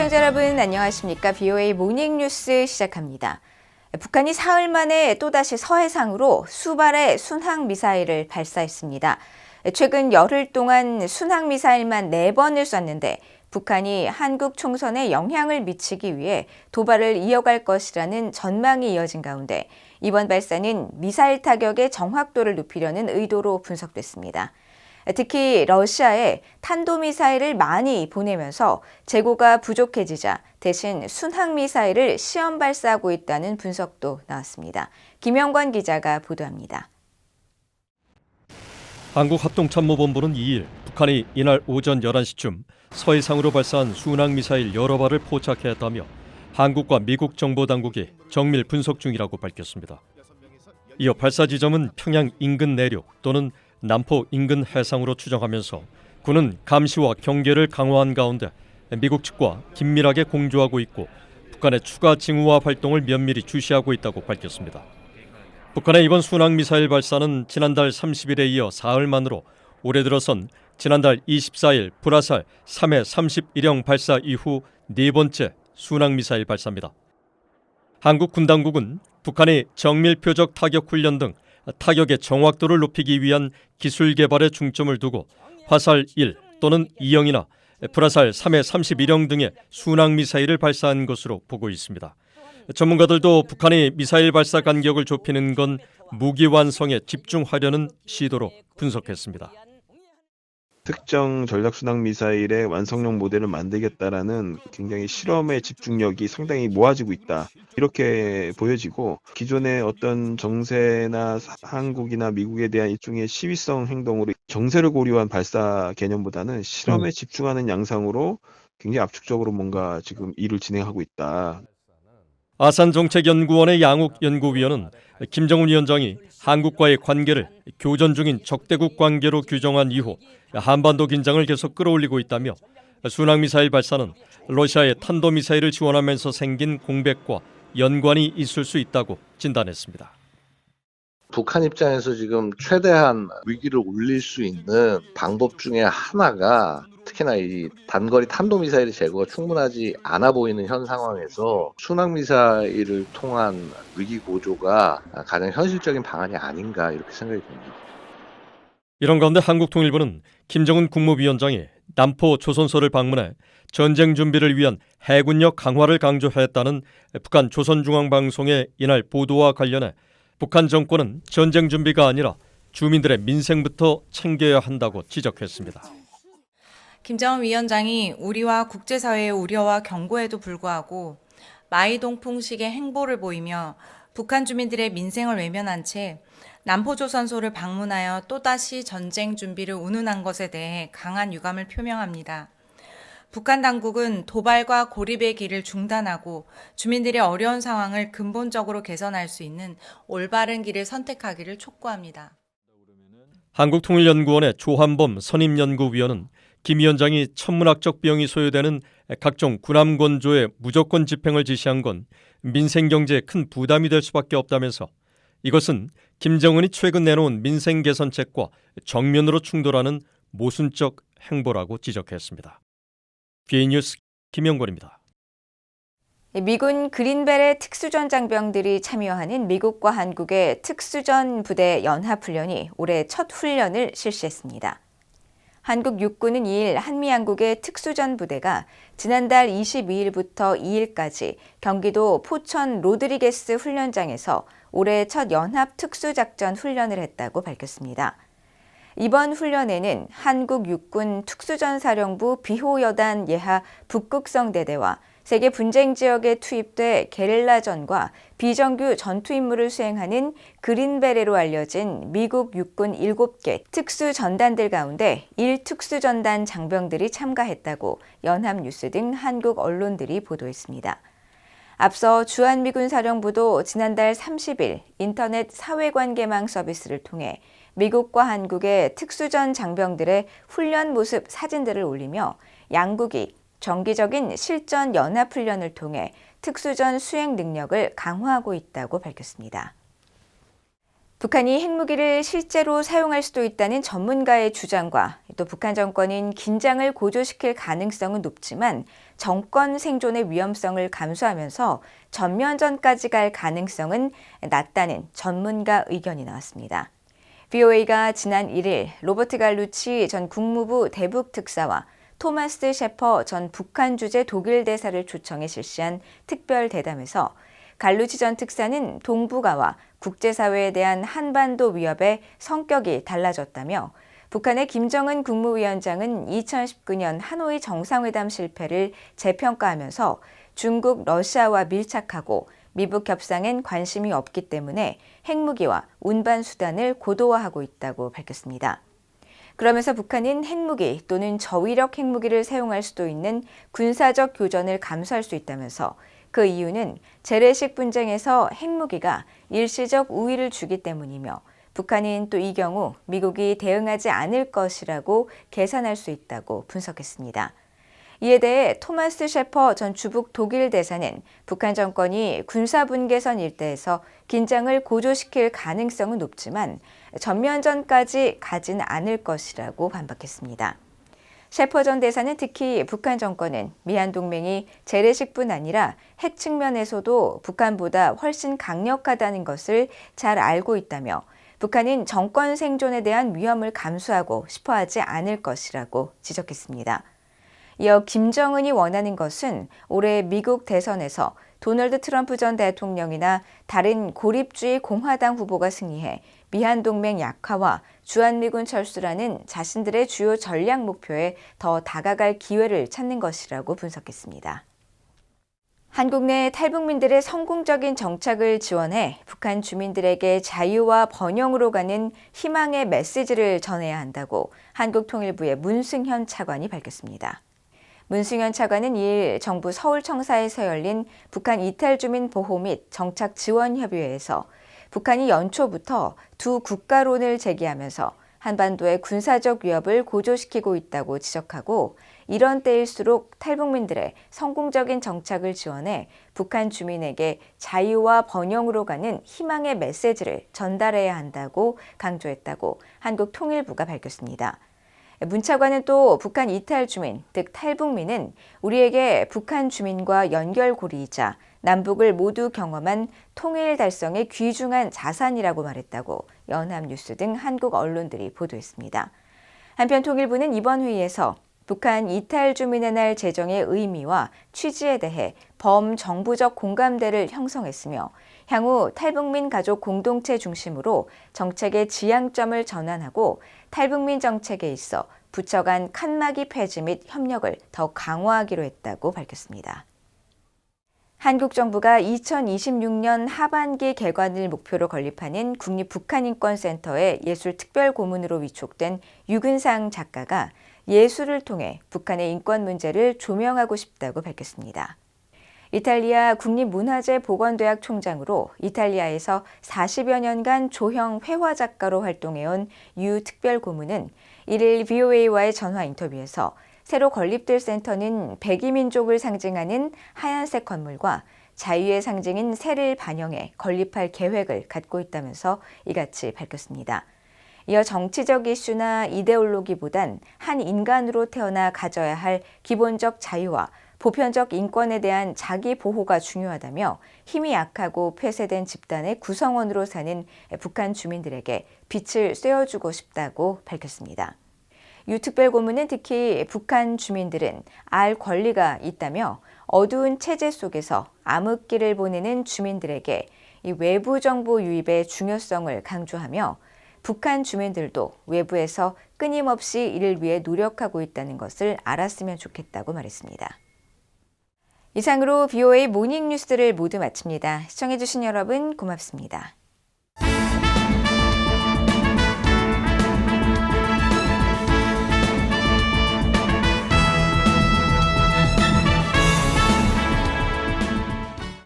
시청자 여러분 안녕하십니까? BOA 모닝뉴스 시작합니다. 북한이 사흘 만에 또다시 서해상으로 수발의 순항미사일을 발사했습니다. 최근 열흘 동안 순항미사일만 4번을 쐈는데 북한이 한국 총선에 영향을 미치기 위해 도발을 이어갈 것이라는 전망이 이어진 가운데 이번 발사는 미사일 타격의 정확도를 높이려는 의도로 분석됐습니다. 특히 러시아에 탄도미사일을 많이 보내면서 재고가 부족해지자 대신 순항미사일을 시험 발사하고 있다는 분석도 나왔습니다. 김영관 기자가 보도합니다. 한국합동참모본부는 2일 북한이 이날 오전 11시쯤 서해상으로 발사한 순항미사일 여러 발을 포착했다며 한국과 미국 정보당국이 정밀 분석 중이라고 밝혔습니다. 이어 발사 지점은 평양 인근 내륙 또는 남포 인근 해상으로 추정하면서 군은 감시와 경계를 강화한 가운데 미국 측과 긴밀하게 공조하고 있고 북한의 추가 징후와 활동을 면밀히 주시하고 있다고 밝혔습니다. 북한의 이번 순항미사일 발사는 지난달 30일에 이어 사흘 만으로 올해 들어선 지난달 24일 불화살 3해 31형 발사 이후 네 번째 순항미사일 발사입니다. 한국 군 당국은 북한이 정밀 표적 타격 훈련 등 타격의 정확도를 높이기 위한 기술 개발에 중점을 두고 화살 1 또는 2형이나 불화살 3해 31형 등의 순항미사일을 발사한 것으로 보고 있습니다. 전문가들도 북한이 미사일 발사 간격을 좁히는 건 무기 완성에 집중하려는 시도로 분석했습니다. 특정 전략순항 미사일의 완성형 모델을 만들겠다라는 굉장히 실험의 집중력이 상당히 모아지고 있다. 이렇게 보여지고 기존의 어떤 정세나 한국이나 미국에 대한 일종의 시위성 행동으로 정세를 고려한 발사 개념보다는 실험에 집중하는 양상으로 굉장히 압축적으로 뭔가 지금 일을 진행하고 있다. 아산정책연구원의 양욱 연구위원은 김정은 위원장이 한국과의 관계를 교전 중인 적대국 관계로 규정한 이후 한반도 긴장을 계속 끌어올리고 있다며 순항미사일 발사는 러시아의 탄도미사일을 지원하면서 생긴 공백과 연관이 있을 수 있다고 진단했습니다. 북한 입장에서 지금 최대한 위기를 올릴 수 있는 방법 중에 하나가 특히나 이 단거리 탄도미사일의 재고가 충분하지 않아 보이는 현 상황에서 순항미사일을 통한 위기 고조가 가장 현실적인 방안이 아닌가 이렇게 생각이 듭니다. 이런 가운데 한국통일부는 김정은 국무위원장이 남포 조선소를 방문해 전쟁 준비를 위한 해군력 강화를 강조했다는 북한 조선중앙방송의 이날 보도와 관련해 북한 정권은 전쟁 준비가 아니라 주민들의 민생부터 챙겨야 한다고 지적했습니다. 김정은 위원장이 우리와 국제사회의 우려와 경고에도 불구하고 마이동풍식의 행보를 보이며 북한 주민들의 민생을 외면한 채 남포조선소를 방문하여 또다시 전쟁 준비를 운운한 것에 대해 강한 유감을 표명합니다. 북한 당국은 도발과 고립의 길을 중단하고 주민들의 어려운 상황을 근본적으로 개선할 수 있는 올바른 길을 선택하기를 촉구합니다. 한국통일연구원의 조한범 선임연구위원은 김 위원장이 천문학적 비용이 소요되는 각종 군함 건조의 무조건 집행을 지시한 건 민생 경제에 큰 부담이 될 수밖에 없다면서 이것은 김정은이 최근 내놓은 민생 개선책과 정면으로 충돌하는 모순적 행보라고 지적했습니다. BOA 뉴스 김영권입니다. 미군 그린벨의 특수전 장병들이 참여하는 미국과 한국의 특수전 부대 연합훈련이 올해 첫 훈련을 실시했습니다. 한국 육군은 2일 한미양국의 특수전 부대가 지난달 22일부터 2일까지 경기도 포천 로드리게스 훈련장에서 올해 첫 연합 특수작전 훈련을 했다고 밝혔습니다. 이번 훈련에는 한국 육군 특수전사령부 비호여단 예하 북극성대대와 세계 분쟁 지역에 투입돼 게릴라전과 비정규 전투 임무를 수행하는 그린베레로 알려진 미국 육군 7개 특수전단들 가운데 1특수전단 장병들이 참가했다고 연합뉴스 등 한국 언론들이 보도했습니다. 앞서 주한미군 사령부도 지난달 30일 인터넷 사회관계망 서비스를 통해 미국과 한국의 특수전 장병들의 훈련 모습 사진들을 올리며 양국이 정기적인 실전 연합훈련을 통해 특수전 수행 능력을 강화하고 있다고 밝혔습니다. 북한이 핵무기를 실제로 사용할 수도 있다는 전문가의 주장과 또 북한 정권은 긴장을 고조시킬 가능성은 높지만 정권 생존의 위험성을 감수하면서 전면전까지 갈 가능성은 낮다는 전문가 의견이 나왔습니다. VOA가 지난 1일 로버트 갈루치 전 국무부 대북 특사와 토마스 셰퍼 전 북한 주재 독일 대사를 초청해 실시한 특별 대담에서 갈루치 전 특사는 동북아와 국제사회에 대한 한반도 위협의 성격이 달라졌다며 북한의 김정은 국무위원장은 2019년 하노이 정상회담 실패를 재평가하면서 중국, 러시아와 밀착하고 미북 협상엔 관심이 없기 때문에 핵무기와 운반 수단을 고도화하고 있다고 밝혔습니다. 그러면서 북한은 핵무기 또는 저위력 핵무기를 사용할 수도 있는 군사적 교전을 감수할 수 있다면서 그 이유는 재래식 분쟁에서 핵무기가 일시적 우위를 주기 때문이며 북한은 또 이 경우 미국이 대응하지 않을 것이라고 계산할 수 있다고 분석했습니다. 이에 대해 토마스 셰퍼 전 주북 독일 대사는 북한 정권이 군사분계선 일대에서 긴장을 고조시킬 가능성은 높지만 전면전까지 가진 않을 것이라고 반박했습니다. 셰퍼 전 대사는 특히 북한 정권은 미한동맹이 재래식뿐 아니라 핵 측면에서도 북한보다 훨씬 강력하다는 것을 잘 알고 있다며 북한은 정권 생존에 대한 위험을 감수하고 싶어하지 않을 것이라고 지적했습니다. 이어 김정은이 원하는 것은 올해 미국 대선에서 도널드 트럼프 전 대통령이나 다른 고립주의 공화당 후보가 승리해 미한동맹 약화와 주한미군 철수라는 자신들의 주요 전략 목표에 더 다가갈 기회를 찾는 것이라고 분석했습니다. 한국 내 탈북민들의 성공적인 정착을 지원해 북한 주민들에게 자유와 번영으로 가는 희망의 메시지를 전해야 한다고 한국통일부의 문승현 차관이 밝혔습니다. 문승현 차관은 2일 정부 서울청사에서 열린 북한 이탈주민 보호 및 정착 지원 협의회에서 북한이 연초부터 두 국가론을 제기하면서 한반도의 군사적 위협을 고조시키고 있다고 지적하고 이런 때일수록 탈북민들의 성공적인 정착을 지원해 북한 주민에게 자유와 번영으로 가는 희망의 메시지를 전달해야 한다고 강조했다고 한국통일부가 밝혔습니다. 문 차관은 또 북한 이탈 주민, 즉 탈북민은 우리에게 북한 주민과 연결고리이자 남북을 모두 경험한 통일 달성의 귀중한 자산이라고 말했다고 연합뉴스 등 한국 언론들이 보도했습니다. 한편 통일부는 이번 회의에서 북한 이탈 주민의 날 제정의 의미와 취지에 대해 범정부적 공감대를 형성했으며 향후 탈북민 가족 공동체 중심으로 정책의 지향점을 전환하고 탈북민 정책에 있어 부처 간 칸막이 폐지 및 협력을 더 강화하기로 했다고 밝혔습니다. 한국 정부가 2026년 하반기 개관을 목표로 건립하는 국립북한인권센터의 예술특별고문으로 위촉된 유근상 작가가 예술을 통해 북한의 인권 문제를 조명하고 싶다고 밝혔습니다. 이탈리아 국립문화재보건대학 총장으로 이탈리아에서 40여 년간 조형 회화 작가로 활동해온 유 특별고문은 1일 VOA와의 전화 인터뷰에서 새로 건립될 센터는 백이민족을 상징하는 하얀색 건물과 자유의 상징인 새를 반영해 건립할 계획을 갖고 있다면서 이같이 밝혔습니다. 이어 정치적 이슈나 이데올로기보단 한 인간으로 태어나 가져야 할 기본적 자유와 보편적 인권에 대한 자기 보호가 중요하다며 힘이 약하고 폐쇄된 집단의 구성원으로 사는 북한 주민들에게 빛을 쐬어주고 싶다고 밝혔습니다. 유 특별고문은 특히 북한 주민들은 알 권리가 있다며 어두운 체제 속에서 암흑기를 보내는 주민들에게 이 외부 정보 유입의 중요성을 강조하며 북한 주민들도 외부에서 끊임없이 이를 위해 노력하고 있다는 것을 알았으면 좋겠다고 말했습니다. 이상으로 VOA 모닝 뉴스를 모두 마칩니다. 시청해주신 여러분 고맙습니다.